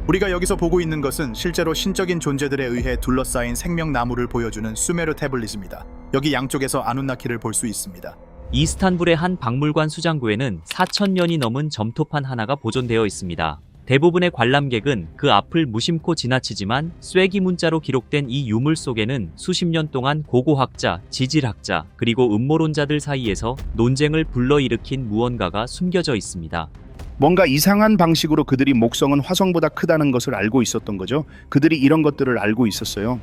우리가 여기서 보고 있는 것은 실제로 신적인 존재들에 의해 둘러싸인 생명나무를 보여주는 수메르 태블릿입니다. 여기 양쪽에서 아누나키를 볼 수 있습니다. 이스탄불의 한 박물관 수장고에는 4,000년이 넘은 점토판 하나가 보존되어 있습니다. 대부분의 관람객은 그 앞을 무심코 지나치지만 쐐기 문자로 기록된 이 유물 속에는 수십 년 동안 고고학자, 지질학자, 그리고 음모론자들 사이에서 논쟁을 불러일으킨 무언가가 숨겨져 있습니다. 뭔가 이상한 방식으로 그들이 목성은 화성보다 크다는 것을 알고 있었던 거죠. 그들이 이런 것들을 알고 있었어요.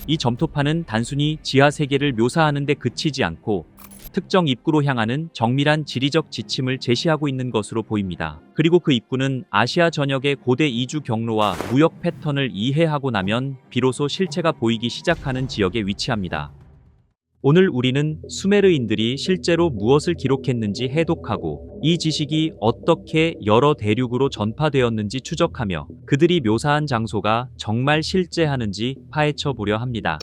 이 점토판은 단순히 지하 세계를 묘사하는 데 그치지 않고 특정 입구로 향하는 정밀한 지리적 지침을 제시하고 있는 것으로 보입니다. 그리고 그 입구는 아시아 전역의 고대 이주 경로와 무역 패턴을 이해하고 나면 비로소 실체가 보이기 시작하는 지역에 위치합니다. 오늘 우리는 수메르인들이 실제로 무엇을 기록했는지 해독하고 이 지식이 어떻게 여러 대륙으로 전파되었는지 추적하며 그들이 묘사한 장소가 정말 실제하는지 파헤쳐 보려 합니다.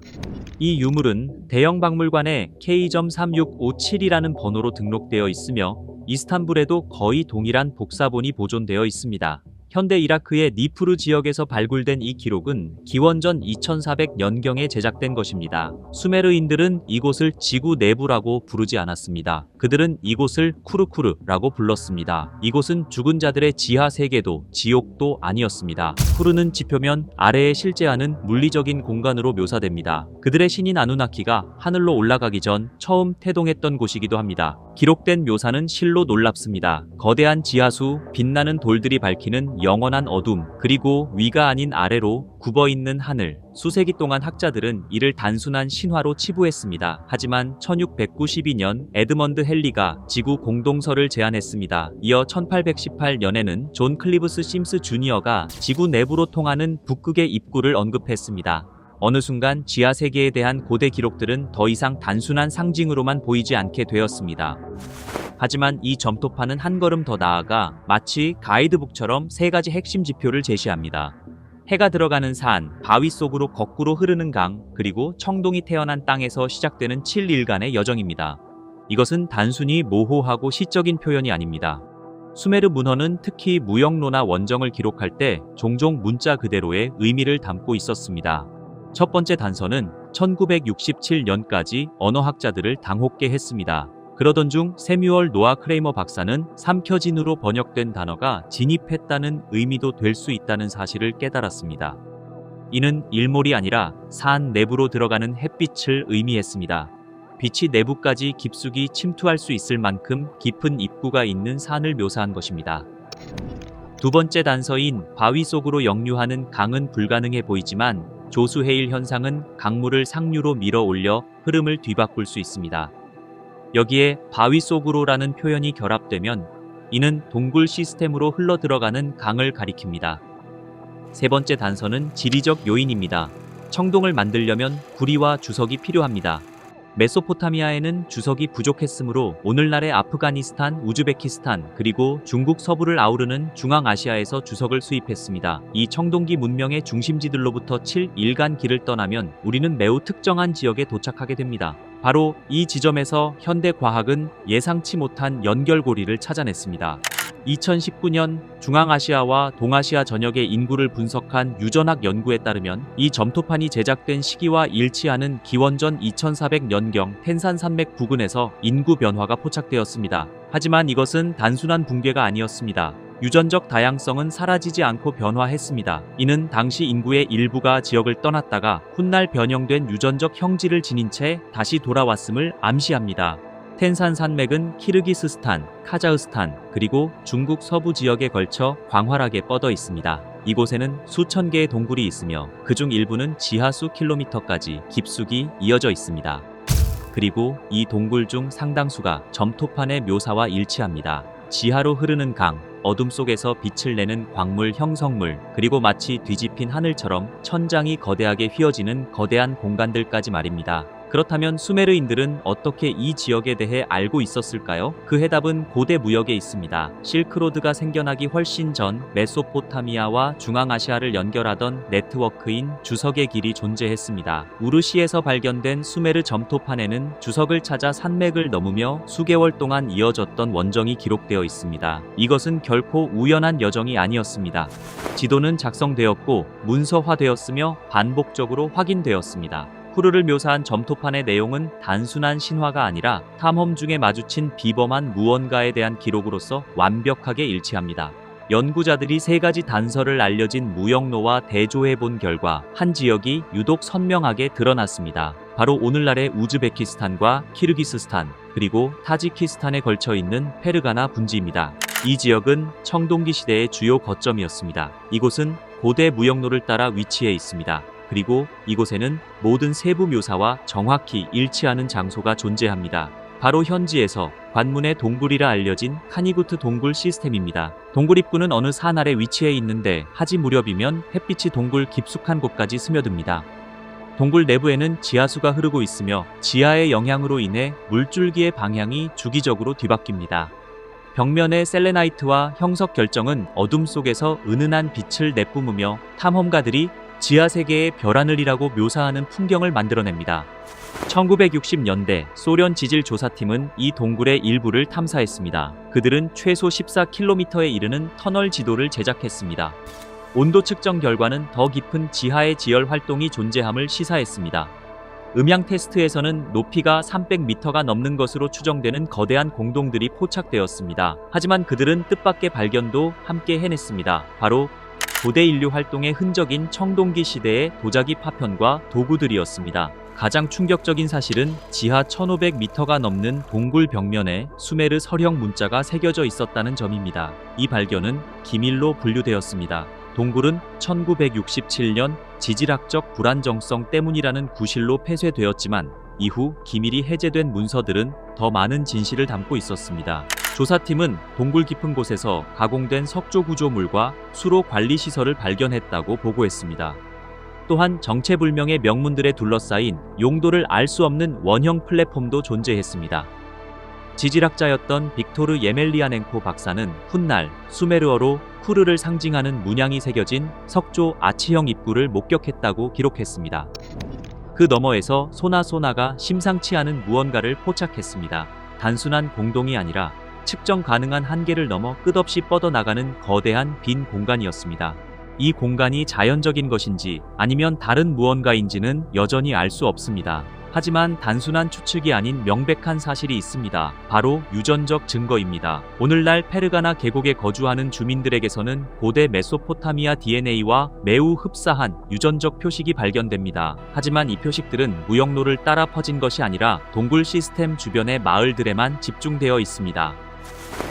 이 유물은 대형 박물관에 K.3657이라는 번호로 등록되어 있으며 이스탄불에도 거의 동일한 복사본이 보존되어 있습니다. 현대 이라크의 니프르 지역에서 발굴된 이 기록은 기원전 2400년경에 제작된 것입니다. 수메르인들은 이곳을 지구 내부라고 부르지 않았습니다. 그들은 이곳을 쿠르쿠르라고 불렀습니다. 이곳은 죽은 자들의 지하 세계도 지옥도 아니었습니다. 쿠르는 지표면 아래에 실제하는 물리적인 공간으로 묘사됩니다. 그들의 신인 아누나키가 하늘로 올라가기 전 처음 태동했던 곳이기도 합니다. 기록된 묘사는 실로 놀랍습니다. 거대한 지하수, 빛나는 돌들이 밝히는 영원한 어둠, 그리고 위가 아닌 아래로 굽어있는 하늘. 수세기 동안 학자들은 이를 단순한 신화로 치부했습니다. 하지만 1692년 에드먼드 헨리가 지구 공동설을 제안했습니다. 이어 1818년에는 존 클리브스 심스 주니어가 지구 내부로 통하는 북극의 입구를 언급했습니다. 어느 순간 지하 세계에 대한 고대 기록들은 더 이상 단순한 상징으로만 보이지 않게 되었습니다. 하지만 이 점토판은 한 걸음 더 나아가 마치 가이드북처럼 세 가지 핵심 지표를 제시합니다. 해가 들어가는 산, 바위 속으로 거꾸로 흐르는 강, 그리고 청동이 태어난 땅에서 시작되는 7일간의 여정입니다. 이것은 단순히 모호하고 시적인 표현이 아닙니다. 수메르 문헌은 특히 무역로나 원정을 기록할 때 종종 문자 그대로의 의미를 담고 있었습니다. 첫 번째 단서는 1967년까지 언어학자들을 당혹게 했습니다. 그러던 중 세뮤얼 노아 크레이머 박사는 삼켜진으로 번역된 단어가 진입했다는 의미도 될 수 있다는 사실을 깨달았습니다. 이는 일몰이 아니라 산 내부로 들어가는 햇빛을 의미했습니다. 빛이 내부까지 깊숙이 침투할 수 있을 만큼 깊은 입구가 있는 산을 묘사한 것입니다. 두 번째 단서인 바위 속으로 역류하는 강은 불가능해 보이지만 조수해일 현상은 강물을 상류로 밀어 올려 흐름을 뒤바꿀 수 있습니다. 여기에 바위 속으로라는 표현이 결합되면 이는 동굴 시스템으로 흘러 들어가는 강을 가리킵니다. 세 번째 단서는 지리적 요인입니다. 청동을 만들려면 구리와 주석이 필요합니다. 메소포타미아에는 주석이 부족했으므로 오늘날의 아프가니스탄, 우즈베키스탄, 그리고 중국 서부를 아우르는 중앙아시아에서 주석을 수입했습니다. 이 청동기 문명의 중심지들로부터 7일간 길을 떠나면 우리는 매우 특정한 지역에 도착하게 됩니다. 바로 이 지점에서 현대 과학은 예상치 못한 연결고리를 찾아냈습니다. 2019년 중앙아시아와 동아시아 전역의 인구를 분석한 유전학 연구에 따르면 이 점토판이 제작된 시기와 일치하는 기원전 2400년경 텐산 산맥 부근에서 인구 변화가 포착되었습니다. 하지만 이것은 단순한 붕괴가 아니었습니다. 유전적 다양성은 사라지지 않고 변화했습니다. 이는 당시 인구의 일부가 지역을 떠났다가 훗날 변형된 유전적 형질을 지닌 채 다시 돌아왔음을 암시합니다. 텐산 산맥은 키르기스스탄, 카자흐스탄, 그리고 중국 서부 지역에 걸쳐 광활하게 뻗어 있습니다. 이곳에는 수천 개의 동굴이 있으며 그중 일부는 지하 수 킬로미터까지 깊숙이 이어져 있습니다. 그리고 이 동굴 중 상당수가 점토판의 묘사와 일치합니다. 지하로 흐르는 강, 어둠 속에서 빛을 내는 광물 형성물, 그리고 마치 뒤집힌 하늘처럼 천장이 거대하게 휘어지는 거대한 공간들까지 말입니다. 그렇다면 수메르인들은 어떻게 이 지역에 대해 알고 있었을까요? 그 해답은 고대 무역에 있습니다. 실크로드가 생겨나기 훨씬 전 메소포타미아와 중앙아시아를 연결하던 네트워크인 주석의 길이 존재했습니다. 우르시에서 발견된 수메르 점토판에는 주석을 찾아 산맥을 넘으며 수개월 동안 이어졌던 원정이 기록되어 있습니다. 이것은 결코 우연한 여정이 아니었습니다. 지도는 작성되었고 문서화되었으며 반복적으로 확인되었습니다. 쿠르를 묘사한 점토판의 내용은 단순한 신화가 아니라 탐험 중에 마주친 비범한 무언가에 대한 기록으로서 완벽하게 일치합니다. 연구자들이 3가지 단서를 알려진 무역로와 대조해 본 결과 한 지역이 유독 선명하게 드러났습니다. 바로 오늘날의 우즈베키스탄과 키르기스스탄 그리고 타지키스탄에 걸쳐 있는 페르가나 분지입니다. 이 지역은 청동기 시대의 주요 거점이었습니다. 이곳은 고대 무역로를 따라 위치해 있습니다. 그리고 이곳에는 모든 세부 묘사와 정확히 일치하는 장소가 존재합니다. 바로 현지에서 관문의 동굴이라 알려진 카니구트 동굴 시스템입니다. 동굴 입구는 어느 산 아래 위치해 있는데 하지 무렵이면 햇빛이 동굴 깊숙한 곳까지 스며듭니다. 동굴 내부에는 지하수가 흐르고 있으며 지하의 영향으로 인해 물줄기의 방향이 주기적으로 뒤바뀝니다. 벽면의 셀레나이트와 형석 결정은 어둠 속에서 은은한 빛을 내뿜으며 탐험가들이 지하 세계의 별하늘이라고 묘사하는 풍경을 만들어냅니다. 1960년대 소련 지질 조사팀은 이 동굴의 일부를 탐사했습니다. 그들은 최소 14km에 이르는 터널 지도를 제작했습니다. 온도 측정 결과는 더 깊은 지하의 지열 활동이 존재함을 시사했습니다. 음향 테스트에서는 높이가 300m가 넘는 것으로 추정되는 거대한 공동들이 포착되었습니다. 하지만 그들은 뜻밖의 발견도 함께 해냈습니다. 바로 고대 인류 활동의 흔적인 청동기 시대의 도자기 파편과 도구들이었습니다. 가장 충격적인 사실은 지하 1500m가 넘는 동굴 벽면에 수메르 서령 문자가 새겨져 있었다는 점입니다. 이 발견은 기밀로 분류되었습니다. 동굴은 1967년 지질학적 불안정성 때문이라는 구실로 폐쇄되었지만 이후 기밀이 해제된 문서들은 더 많은 진실을 담고 있었습니다. 조사팀은 동굴 깊은 곳에서 가공된 석조 구조물과 수로 관리 시설을 발견했다고 보고했습니다. 또한 정체불명의 명문들에 둘러싸인 용도를 알 수 없는 원형 플랫폼도 존재했습니다. 지질학자였던 빅토르 예멜리아넨코 박사는 훗날 수메르어로 쿠르를 상징하는 문양이 새겨진 석조 아치형 입구를 목격했다고 기록했습니다. 그 너머에서 소나가 심상치 않은 무언가를 포착했습니다. 단순한 공동이 아니라 측정 가능한 한계를 넘어 끝없이 뻗어나가는 거대한 빈 공간이었습니다. 이 공간이 자연적인 것인지 아니면 다른 무언가인지는 여전히 알 수 없습니다. 하지만 단순한 추측이 아닌 명백한 사실이 있습니다. 바로 유전적 증거입니다. 오늘날 페르가나 계곡에 거주하는 주민들에게서는 고대 메소포타미아 DNA와 매우 흡사한 유전적 표식이 발견됩니다. 하지만 이 표식들은 무역로를 따라 퍼진 것이 아니라 동굴 시스템 주변의 마을들에만 집중되어 있습니다.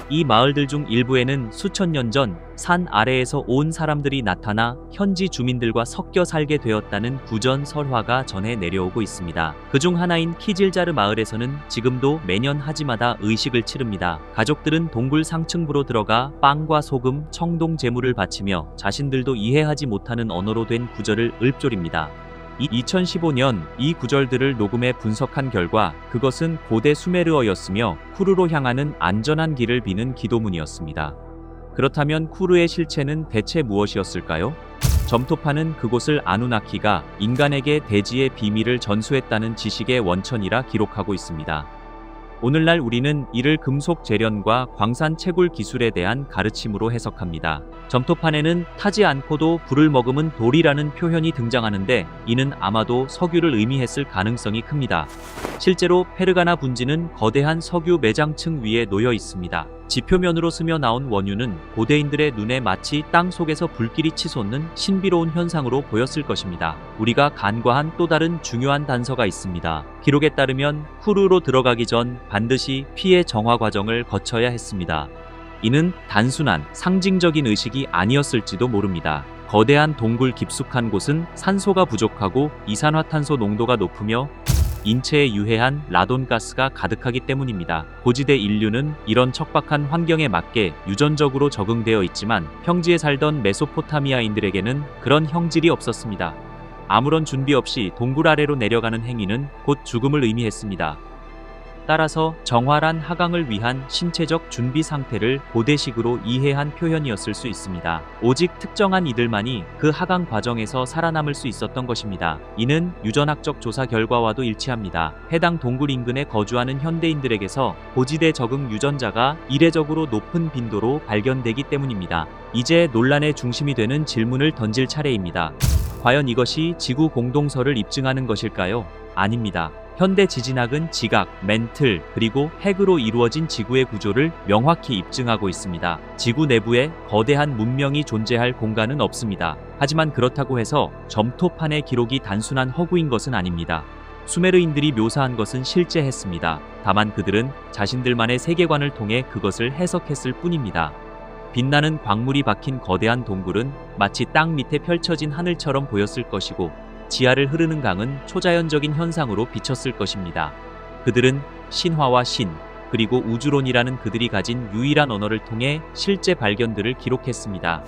이 마을들 중 일부에는 수천 년 전 산 아래에서 온 사람들이 나타나 현지 주민들과 섞여 살게 되었다는 구전 설화가 전해 내려오고 있습니다. 그중 하나인 키질자르 마을에서는 지금도 매년 하지마다 의식을 치릅니다. 가족들은 동굴 상층부로 들어가 빵과 소금, 청동 제물을 바치며 자신들도 이해하지 못하는 언어로 된 구절을 읊조립니다. 2015년 이 구절들을 녹음해 분석한 결과 그것은 고대 수메르어였으며 쿠르로 향하는 안전한 길을 비는 기도문이었습니다. 그렇다면 쿠르의 실체는 대체 무엇이었을까요? 점토판은 그곳을 아누나키가 인간에게 대지의 비밀을 전수했다는 지식의 원천이라 기록하고 있습니다. 오늘날 우리는 이를 금속 재련과 광산 채굴 기술에 대한 가르침으로 해석합니다. 점토판에는 타지 않고도 불을 머금은 돌이라는 표현이 등장하는데 이는 아마도 석유를 의미했을 가능성이 큽니다. 실제로 페르가나 분지는 거대한 석유 매장층 위에 놓여 있습니다. 지표면으로 스며 나온 원유는 고대인들의 눈에 마치 땅 속에서 불길이 치솟는 신비로운 현상으로 보였을 것입니다. 우리가 간과한 또 다른 중요한 단서가 있습니다. 기록에 따르면 쿠르로 들어가기 전 반드시 피의 정화 과정을 거쳐야 했습니다. 이는 단순한 상징적인 의식이 아니었을지도 모릅니다. 거대한 동굴 깊숙한 곳은 산소가 부족하고 이산화탄소 농도가 높으며 인체에 유해한 라돈가스가 가득하기 때문입니다. 고지대 인류는 이런 척박한 환경에 맞게 유전적으로 적응되어 있지만 평지에 살던 메소포타미아인들에게는 그런 형질이 없었습니다. 아무런 준비 없이 동굴 아래로 내려가는 행위는 곧 죽음을 의미했습니다. 따라서 정화란 하강을 위한 신체적 준비 상태를 고대식으로 이해한 표현이었을 수 있습니다. 오직 특정한 이들만이 그 하강 과정에서 살아남을 수 있었던 것입니다. 이는 유전학적 조사 결과와도 일치합니다. 해당 동굴 인근에 거주하는 현대인들에게서 고지대 적응 유전자가 이례적으로 높은 빈도로 발견되기 때문입니다. 이제 논란의 중심이 되는 질문을 던질 차례입니다. 과연 이것이 지구 공동설을 입증하는 것일까요? 아닙니다. 현대 지진학은 지각, 멘틀, 그리고 핵으로 이루어진 지구의 구조를 명확히 입증하고 있습니다. 지구 내부에 거대한 문명이 존재할 공간은 없습니다. 하지만 그렇다고 해서 점토판의 기록이 단순한 허구인 것은 아닙니다. 수메르인들이 묘사한 것은 실제했습니다. 다만 그들은 자신들만의 세계관을 통해 그것을 해석했을 뿐입니다. 빛나는 광물이 박힌 거대한 동굴은 마치 땅 밑에 펼쳐진 하늘처럼 보였을 것이고, 지하를 흐르는 강은 초자연적인 현상으로 비쳤을 것입니다. 그들은 신화와 신, 그리고 우주론이라는 그들이 가진 유일한 언어를 통해 실제 발견들을 기록했습니다.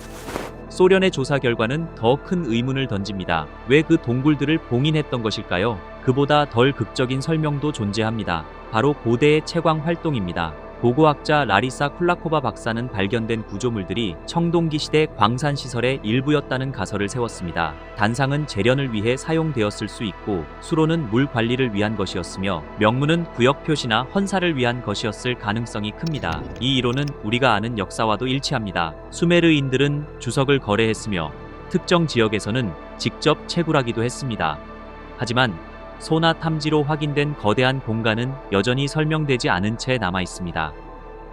소련의 조사 결과는 더 큰 의문을 던집니다. 왜 그 동굴들을 봉인했던 것일까요? 그보다 덜 극적인 설명도 존재합니다. 바로 고대의 채광 활동입니다. 고고학자 라리사 쿨라코바 박사는 발견된 구조물들이 청동기 시대 광산 시설의 일부였다는 가설을 세웠습니다. 단상은 재련을 위해 사용되었을 수 있고, 수로는 물 관리를 위한 것이었으며, 명문은 구역 표시나 헌사를 위한 것이었을 가능성이 큽니다. 이 이론은 우리가 아는 역사와도 일치합니다. 수메르인들은 주석을 거래했으며, 특정 지역에서는 직접 채굴하기도 했습니다. 하지만 소나 탐지로 확인된 거대한 공간은 여전히 설명되지 않은 채 남아 있습니다.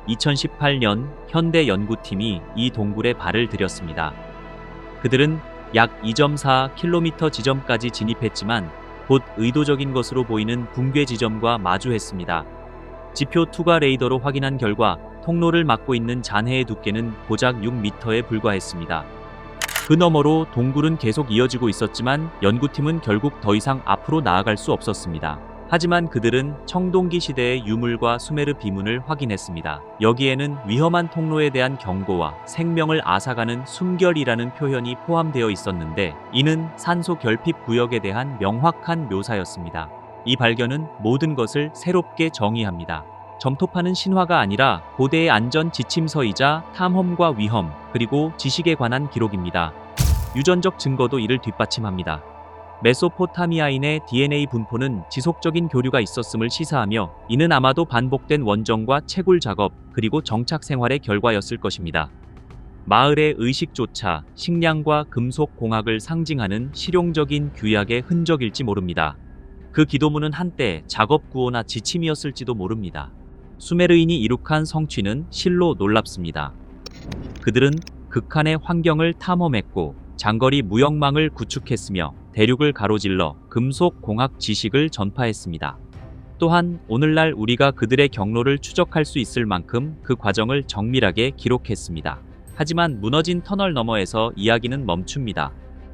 2018년 현대 연구팀이 이 동굴에 발을 들였습니다. 그들은 약 2.4km 지점까지 진입했지만 곧 의도적인 것으로 보이는 붕괴 지점과 마주했습니다. 지표 투과 레이더로 확인한 결과 통로를 막고 있는 잔해의 두께는 고작 6m에 불과했습니다. 그 너머로 동굴은 계속 이어지고 있었지만 연구팀은 결국 더 이상 앞으로 나아갈 수 없었습니다. 하지만 그들은 청동기 시대의 유물과 수메르 비문을 확인했습니다. 여기에는 위험한 통로에 대한 경고와 생명을 앗아가는 숨결이라는 표현이 포함되어 있었는데, 이는 산소 결핍 구역에 대한 명확한 묘사였습니다. 이 발견은 모든 것을 새롭게 정의합니다. 점토파는 신화가 아니라 고대의 안전 지침서이자 탐험과 위험, 그리고 지식에 관한 기록입니다. 유전적 증거도 이를 뒷받침합니다. 메소포타미아인의 DNA 분포는 지속적인 교류가 있었음을 시사하며, 이는 아마도 반복된 원정과 채굴 작업, 그리고 정착 생활의 결과였을 것입니다. 마을의 의식조차 식량과 금속 공학을 상징하는 실용적인 규약의 흔적일지 모릅니다. 그 기도문은 한때 작업 구호나 지침이었을지도 모릅니다. 수메르인이 이룩한 성취는 실로 놀랍습니다. 그들은 극한의 환경을 탐험했고, 장거리 무역망을 구축했으며, 대륙을 가로질러 금속 공학 지식을 전파했습니다. 또한 오늘날 우리가 그들의 경로를 추적할 수 있을 만큼 그 과정을 정밀하게 기록했습니다. 하지만 무너진 터널 너머에서 이야기는 멈춥니다.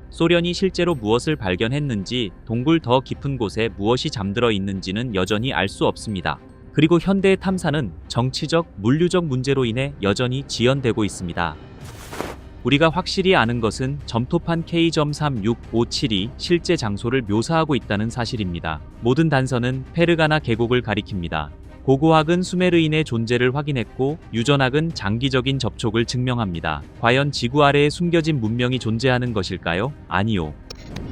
소련이 실제로 무엇을 발견했는지, 동굴 더 깊은 곳에 무엇이 잠들어 있는지는 여전히 알 수 없습니다. 그리고 현대의 탐사는 정치적, 물류적 문제로 인해 여전히 지연되고 있습니다. 우리가 확실히 아는 것은 점토판 K.3657이 실제 장소를 묘사하고 있다는 사실입니다. 모든 단서는 페르가나 계곡을 가리킵니다. 고고학은 수메르인의 존재를 확인했고, 유전학은 장기적인 접촉을 증명합니다. 과연 지구 아래에 숨겨진 문명이 존재하는 것일까요? 아니요.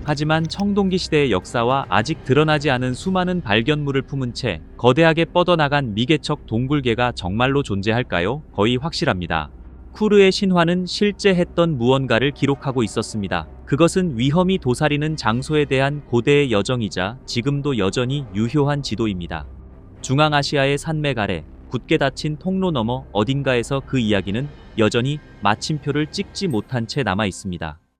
하지만 청동기 시대의 역사와 아직 드러나지 않은 수많은 발견물을 품은 채 거대하게 뻗어나간 미개척 동굴계가 정말로 존재할까요? 거의 확실합니다. 쿠르의 신화는 실제 했던 무언가를 기록하고 있었습니다. 그것은 위험이 도사리는 장소에 대한 고대의 여정이자 지금도 여전히 유효한 지도입니다. 중앙아시아의 산맥 아래 굳게 닫힌 통로 너머 어딘가에서 그 이야기는 여전히 마침표를 찍지 못한 채 남아 있습니다.